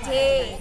છે.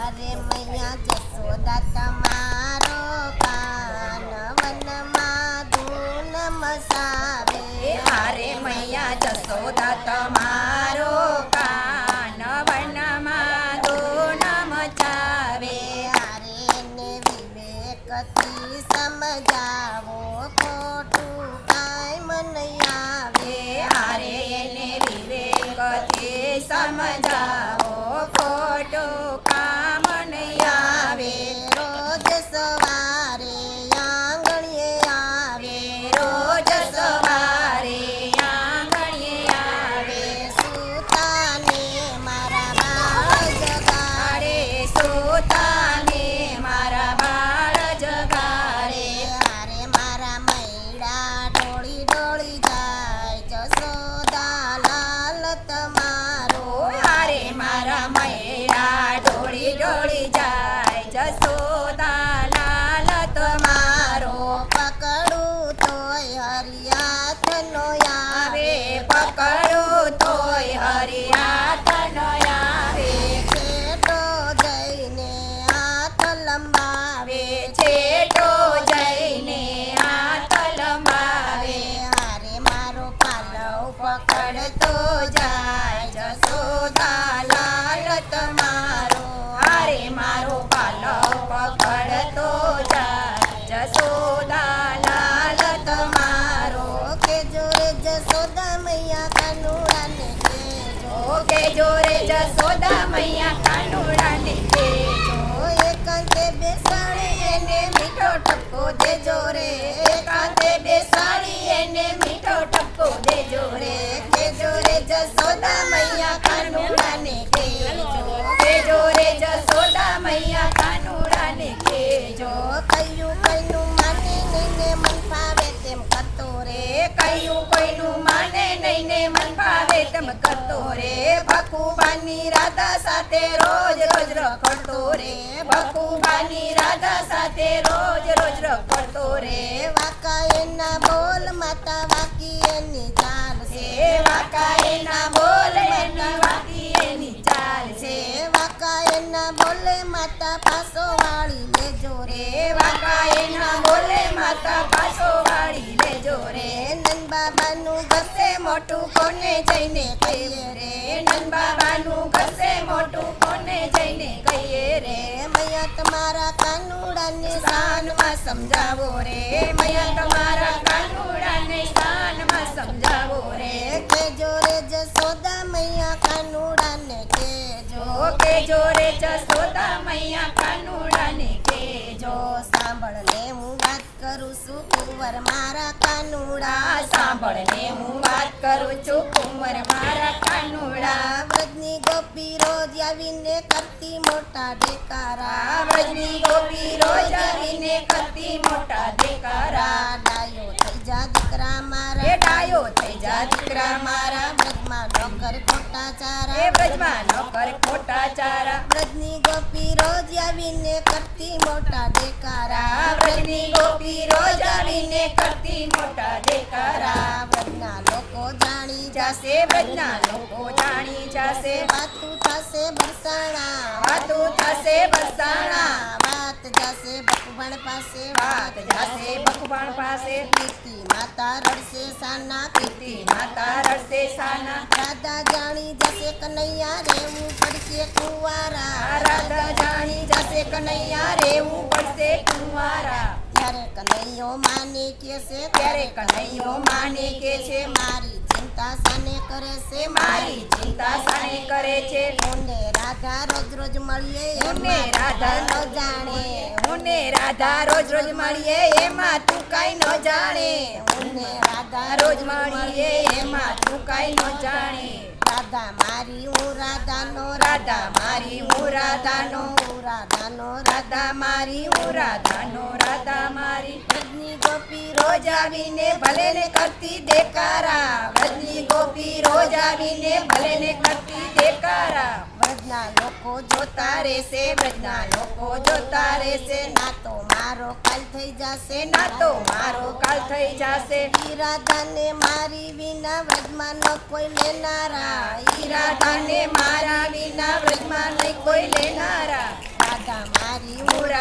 અરે મૈયા જશોદા તમારો કાન વનમાં ધૂન મસાવે. હારે મૈયા જશોદા તમારો કાન વનમાં ધૂન મચાવે. હારે ને વિવેકથી સમજાવો ખોટું કાંઈ મન આવે. હારે એને વિવેકથી સમજાવો ખોટું કામ નહીં આવે. રોજ સવારે આંગણીએ આવે. રોજ સવારે આંગણીએ આવે. સૂતાને મારા બાળ જગાડે. સૂતાને મારા બાળ જગાડે. હારે મારા મૈડા ડોળી ડોળી જાય જશોદા લાલ તમારો. હારે મારા મૈડા ડોળી ડોળી જાય જશોદા લાલ તમારો. પકડું તોય હરિયાત નો આવે. પકડું તોય હરિયાત ન આવે. છેટો જઈને હાથ લંબાવે. છેટો જઈને હાથ લંબાવે. હારે મારો પાલવ પકડતો જાય જશોદા લાલ તમારો. હારે મારો પાલવ પકડતો જાય જશોદા લાલ તમારો. કે જોરે જશોદા મૈયા કાનુડાને કહેજો. કે જોરે જશોદા મૈયા કાનુડાને કહેજો. એકાંતે બેસાડી એને મીઠો ટપકો દેજો રે. એકાંતે બેસાડી એને મીઠો ટપકો દેજો રે. કેજો રે જશોદા મૈયા કાનુડાને કહેજો. કેજો રે જશોદા મૈયા કાનુડાને કહેજો. કયું કઈનું માને નહીં ને મન ફાવે તેમ કરતો રે. કયું કોઈનું માને નહીં ને મન ફાવે તેમ કરતો રે. ભખુબાની રાધા સાથે રોજ રોજ રખડતો રે. ભખુબાની રાધા સાથે રોજ રોજ રખડતો રે. વાકા એના બોલ માતા વાકી એની ચાલ છે. વાકા એના બોલે એની વાકી એની ચાલ છે. વાકા એના બોલે માતા પાસો વાળી લેજો રે. વાકા એના બોલે માતા પાછો વાળી લેજો રે. નંદ બાબાનું ઘસે મોટું કોને જઈને કહીએ રે. નંદ બાબાનું ઘસે મોટું કોને જઈને કહીએ રે. મૈયા તમારા કાનુડાને શાનમાં સમજાવો રે. મૈયા તમારા કાનુડાને શાનમાં સમજાવો રે. કેજો રે જશોદા મૈયા કાનુડાને કેજો. કેજો રે જશોદા મૈયા કાનુડાને કેજો. સાંભળ લે હું વાત કરું છું કુંવર મારા કાનુડા. સાંભળ ને હું વાત કરું છું કુંવર મારા કાનુડા. વ્રજની ગોપી રોજ આવીને કરતી મોટા દેકારા. વ્રજની ગોપી રોજ આવીને કરતી મોટા દેકારા. ડાયો થઈ જા દીકરા મારા. એ ડાયો થઈ જા દીકરા મારા. વ્રજમાં નોકર ખોટા ચારા. એ વ્રજમાં નોકર ખોટા ચારા. વ્રજની ગોપી રોજ આવીને કરતી મોટા દેકારા. વ્રજની ગોપી રોજ આવીને કરતી મોટા દેકારા. વ્રજના લોકો જાણી જાશે વ્રજના લોકો જાણી જાશે. વાતું થશે બરસાણા. વાતું થશે બરસાણા. વાત જશે ભગવાન પાસે. વાત જાશે ભગવાન પાસે. કીર્તિ માતા રડશે સાના. કીર્તિ માતા રડશે સાના. રાધા જાણી જશે કનૈયા રેવું પડશે કુંવારા. રાધા જાણી જશે કનૈયા રેવું પડશે કુંવારા. ત્યારે કનૈયો માને કેસે. ત્યારે કનૈયો માને કે છે. મારી ચિંતા સાને કરે છે. મારી ચિંતા સાને કરે છે. મને રાધા રોજ રોજ મળીએ મને રાધા ન જાણે. મને રાધા રોજ રોજ મળીએ એમાં તું કાંઈ ન જાણે. મને રાધા રોજ મળીએ એમાં તું કાંઈ ન જાણે. રાધા મારી હું રાધાનો. રાધા મારી હું રાધાનો. હું રાધાનો. રાધા મારી હું રાધાનો. રાધા મારી. વ્રજની ગોપી રોજ આવીને ભલે ને કરતી દેકારા. વ્રજની ગોપી રોજ આવીને ભલે ને કરતી દેકારા. વ્રજના લોકો જોતા રહેશે. વ્રજના લોકો જોતા રહેશે. ના તો મારો કાલ થઈ જશે. ના તો મારો કાલ થઈ જશે. ઈ રાધાને મારી વિના વ્રજમાં ન કોઈ લેનારા. ઈ રાધાને મારા વિના વ્રજમાં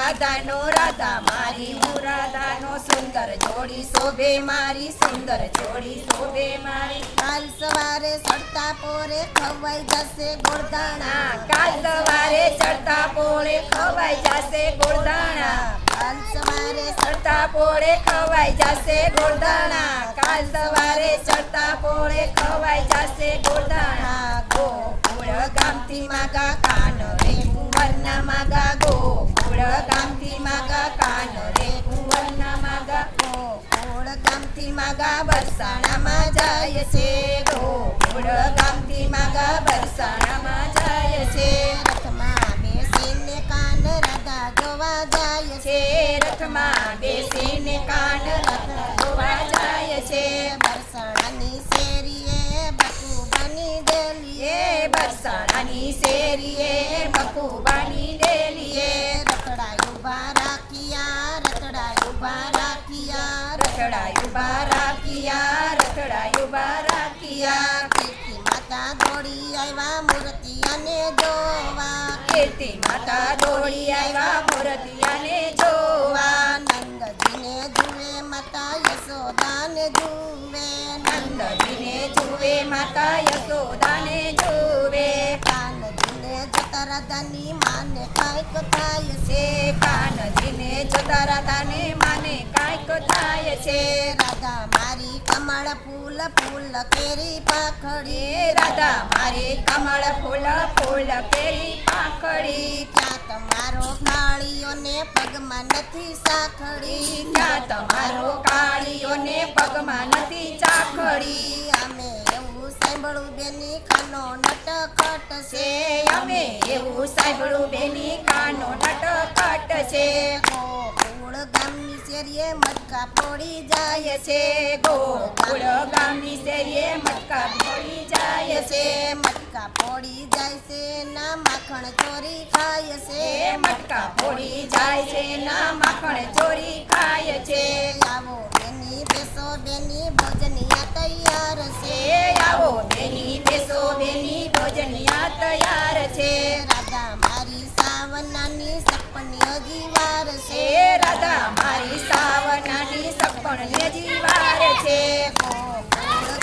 રાધાનો રાધા મારી હું રાધાનો સુંદર જોડી શોભે મારી સુંદર જોડી શોભે મારી કાલ સવારે ચડતા પોરે ખવાઈ જશે ગોળધાણા કાલ સવારે ચડતા પોળે ખવાઈ જશે ગોળધાણા કાલ સવારે ચડતા પોળે ખવાઈ જશે ગોળધાણા કાલ સવારે ચડતા પોળે ખવાઈ જશે ગોળધાણા ગોકુળ ગામથી માગા કાન રે કુંવરના માગા ગોકુળ ગામથી માગા કાન રે કુંવરના માગા ગોકુળ ગામથી માગા બરસાણામાં જાય છે ગોકુળ ગામથી માગા બરસાણામાં જાય છે રથમાં બેસીને કાન રાધા જોવા જાય છે રથમાં બેસીને કાન રાધા જોવા જાય છે બરસાણાની શેરીએ બકુબાની ડેલીએ એ બરસાણાની શેરીએ બકુબાની ડેલીએ રખડાય ઊભા રાખ્યા રખડાય ઊભા રાખ્યા રખડાય ઉભા રાખ્યા રખડાય ઉભા રાખ્યા કીર્તિ માતા દોડી આવ્યા મૂર્તિયાને જોવા કીર્તિ માતા દોડી આવ્યા મૂર્તિયાને જોવા નંદજીને જુએ માતા યશોદાને જુએ નંદજીને જુએ માતા યશોદાને જુએ કાનજીને જતા રાધાની માને કાંઈક થાય છે છે કાનજીને જોતા રાધાને માને કાંઈક થાય છે રાધા મારી કમળ ફૂલ ફૂલ કેરી પાખડી એ રાધા મારી કમળ ફૂલ ફૂલ કેરી પાંખડી ક્યાં તમારો કાળીઓને પગમાં નથી સાખડી ક્યાં તમારો કાળીઓને પગમાં નથી ચાખડી અમે એવું સાંભળું બેની ખાનો નટખટ છે અમે એવું સાંભળ્યું બેની કાનો નટખટ છે ગોકુળ ગામની શેરીએ મટકા પડી જાય છે ગોકુળ ગામની શેરીએ મટકા પડી જાય છે મટકા પડી જાય છે ના માખણ ચોરી ખાય છે એ મટકા પડી જાય છે ના માખણ ચોરી ખાય છે આવો બેની બેસો બેની ભોજનિયા તૈયાર છે એ આવો બેની બેસો બેની ભોજનિયા તૈયાર છે રાધા મારી સાવનાની સપની હજી વાર છે એ રાધા મારી સાવનાની સપણ ને જીવાર છે ગોકુળ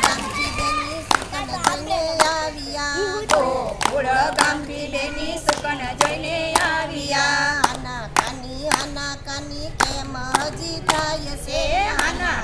ગામથી બેની સુકન જોઈને આવ્યા ગોકુળ ગામથી બેની સુકન જોઈને આવ્યા આના કાની કેમ હજી થાય છે એ આના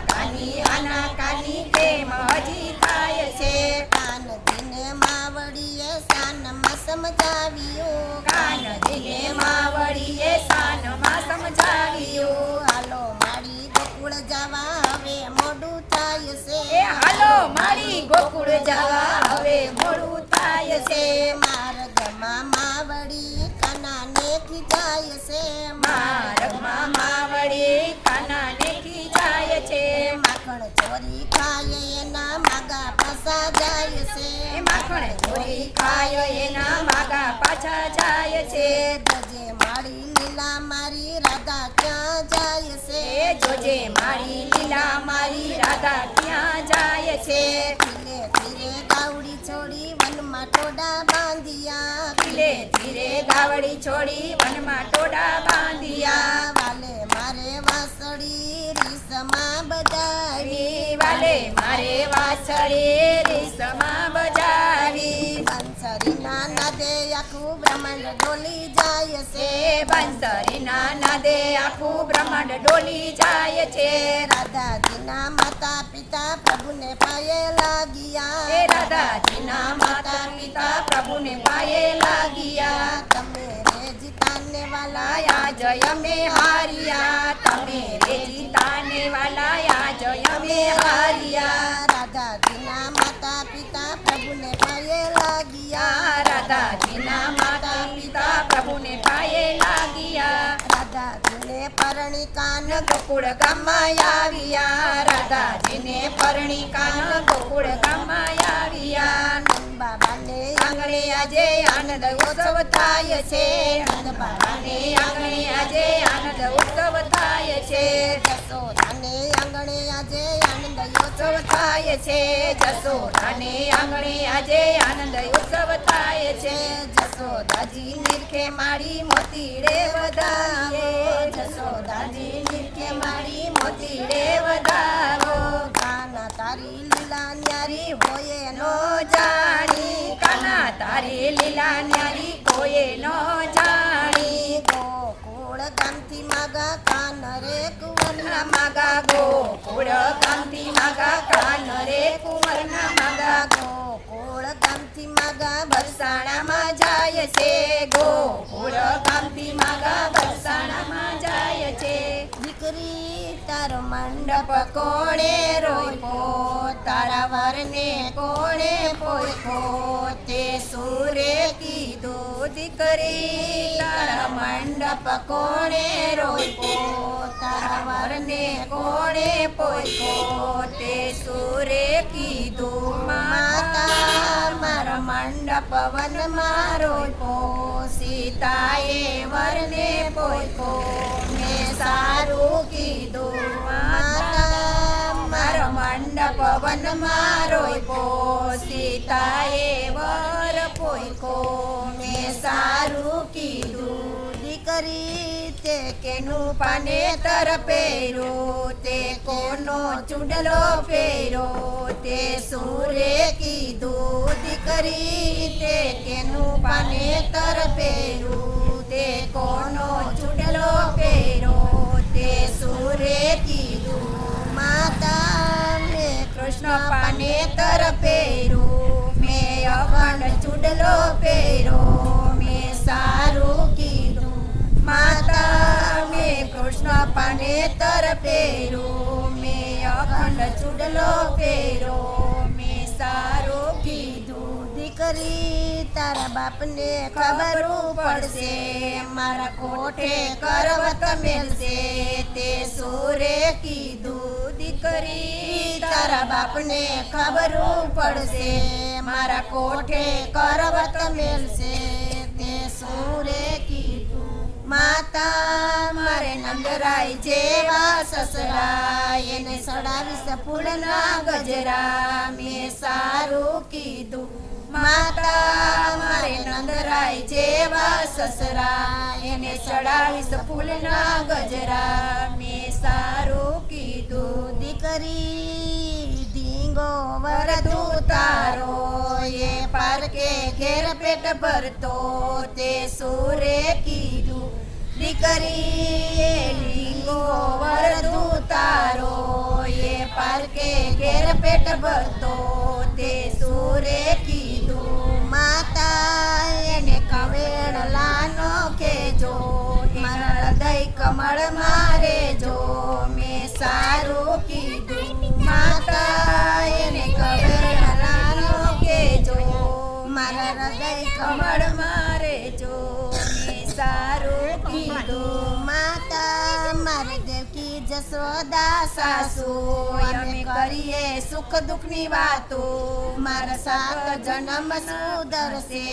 કાની કેમ હજી થાય છે કાનજીને માવડીએ સાનમાં સમજાવ્યું કાનજીને માવડીએ સાનમાં સમજાવ્યું હાલો મારી ગોકુળ જવા હવે મોડું થાય છે એ હાલો મારી ગોકુળ જવા હવે મોડું થાય છે માર્ગમાં માવડી કાનાને ખીજાય છે માર્ગમાં માવડી કાનાને ખીજાય છે માખણ ચોરી ખાય એના માગા પાસા જાય છે એ માખણ ચોરી ખાય એના માગા પાછા જાય છે ધજે મારી લીલા મારી રાધા ક્યાં જાય છે એ જોજે મારી લીલા મારી રાધા ક્યાં જાય છે ધીરે ધીરે ગાવડી છોડી વનમાં ટોડા બાંધ્યા ધીરે ધીરે ગાવડી છોડી વનમાં ટોડા બાંધ્યા વાલે મારે વાસળી રીસમાં બજાવી વાલે મારે વાછડી રીસમાં બજાવી બંસરીના નાદે આખું બ્રહ્માંડ ડોલી જાય છે એ બંસરીના નાદે આખું બ્રહ્માંડ ડોલી જાય છે રાધાજીના માતા પિતા પ્રભુને પાયે લાગ્યા એ રાધાજીના માતા પિતા પ્રભુને પાયે લાગ્યા તમે રે જીતાને વાલા લાયા જય મે હારિયા તમે રે જીતાને વાલાયા જય મે હારિયા રાધાજીના માતા પિતા પ્રભુને પાયે લાગ્યા રાધાજીના માતા પિતા પ્રભુને પાયે લાગ્યા રાધાજીને પરણી કાન ગોકુળ ગામમાં આવ્યા રાધાજીને પરણી કાન ગોકુળ ગામમાં આવ્યા બાબાને આંગણે આજે આનંદ ઉત્સવ થાય છે નંદ બાબાને આંગણે આજે આનંદ ઉત્સવ થાય છે જશોદાને આંગણે આજે આનંદ ઉત્સવ થાય છે જસોદાને આંગણે આજે આનંદ ઉત્સવ થાય છે જશોદા જસોદાજી નિરખે મારી મોતીડે વધાવો જસોદાજી નિરખે મારી મોતીડે વધાવો કાના તારી લીલા ન્યારી હોય નો જાણી કાના તારી લીલા ન્યારી કોઈએ નો જાણી ગોકુળ ગામથી માગા કાન રે કુંવરના માગા ગોકુળ ગામથી માગા કાન રે કુંવરના માગા ગોકુળ ગામથી માગા બરસાણામાં જાય છે ગોકુળ ગામથી માગા બરસાણામાં જાય છે દીકરી તારો મંડપ મંડપ કોણે રોપ્યો તારા વરને કોણે પોખ્યો તે સુરે કીધું દીકરી તારા મંડપ કોણે રોપ્યો તારા વરને કોણે પોખ્યો તે સુરે કીધું માતા મારો મંડપ વનમાં રોપ્યો સીતાએ વરને પોખ્યો મેં સારું કીધું માતા મારો મંડપ વનમાં રોપ્યો સીતાએ વર પોખ્યો મેં સારું કીધું દીકરી તે કેનું પાનેતર પહેર્યું તે કોનો ચૂડલો પહેર્યો તે સુરે કીધું દીકરી તે કેનું પાનેતર પહેર્યું તે કોનો ચૂડલો પહેર્યો તે સુરે કીધું માતા મેં કૃષ્ણ પાનેતર પહેર્યું મેં અખંડ ચૂડલો પહેર્યો મેં સારું કીધું માતા મેં કૃષ્ણ પાનેતર પહેર્યું મેં અખંડ ચૂડલો પહેર્યો મેં સારું કીધું દીકરી તારા બાપને ખબર પડશે મારા કોઠે કરવત મેલશે તે સુરે કીધું દીકરી તારા બાપને ખબર પડશે મારા કોઠે કરવત મેલશે તે સુરે કીધું માતા મારે નંદરાય જેવા સસરા એને સડાવીશ ફૂલના ગજરા મેં સારું કીધું માતા મારે નંદરાય જેવા સસરા એને ચડાવીશ ફૂલના ગજરા મેં સારું કીધું દીકરી ધીંગો વરધુ તારો એ પારકે ઘેર પેટ ભરતો તે સુરે કીધું દીકરી એ લીંગો વરધુ તારો એ પારકે ઘેર પેટ ભરતો તે સુરે કીધું માતા એને કવેળલાનો કેજો મારા હૃદય કમળ મારે જો મેં સારું કીધું માતા એને કવેળલાનો કેજો મારા હૃદય કમળ મારે જો મેં સારું કીધું માતા મારી દેવકી જશોદા સાસુ અમે કરીએ સુખ દુઃખની વાતો મારા સાત જન્મ સુધરશે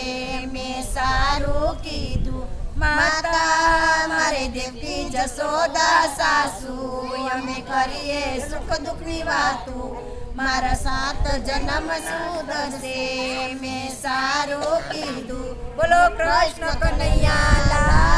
મેં સારું કીધું માતા મારે દેવકી જશોદા સાસુ અમે કરીએ સુખ દુઃખની વાતો મારા સાત જન્મ સુધરશે મેં સારું કીધું બોલો કૃષ્ણ કનૈયા લાલ